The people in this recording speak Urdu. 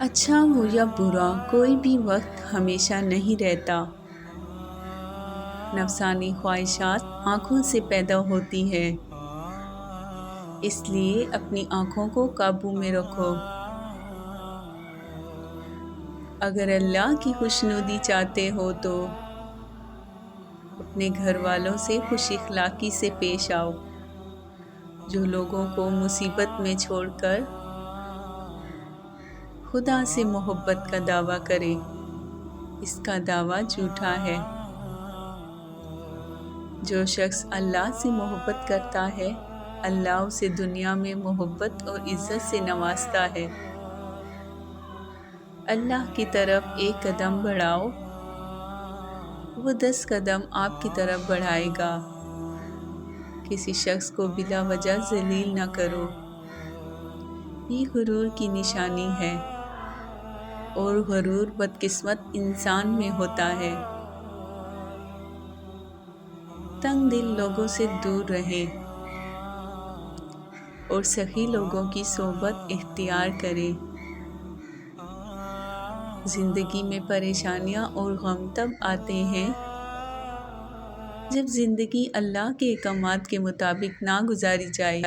اچھا ہو یا برا، کوئی بھی وقت ہمیشہ نہیں رہتا۔ نفسانی خواہشات آنکھوں سے پیدا ہوتی ہے، اس لیے اپنی آنکھوں کو قابو میں رکھو۔ اگر اللہ کی خوشنودی چاہتے ہو تو اپنے گھر والوں سے خوش اخلاقی سے پیش آؤ۔ جو لوگوں کو مصیبت میں چھوڑ کر خدا سے محبت کا دعویٰ کرے، اس کا دعویٰ جھوٹا ہے۔ جو شخص اللہ سے محبت کرتا ہے، اللہ اسے دنیا میں محبت اور عزت سے نوازتا ہے۔ اللہ کی طرف ایک قدم بڑھاؤ، وہ 10 قدم آپ کی طرف بڑھائے گا۔ کسی شخص کو بلا وجہ ذلیل نہ کرو، یہ غرور کی نشانی ہے، اور غرور بدقسمت انسان میں ہوتا ہے۔ تنگ دل لوگوں سے دور رہیں اور سخی لوگوں کی صحبت اختیار کریں۔ زندگی میں پریشانیاں اور غم تب آتے ہیں جب زندگی اللہ کے احکامات کے مطابق نہ گزاری جائے۔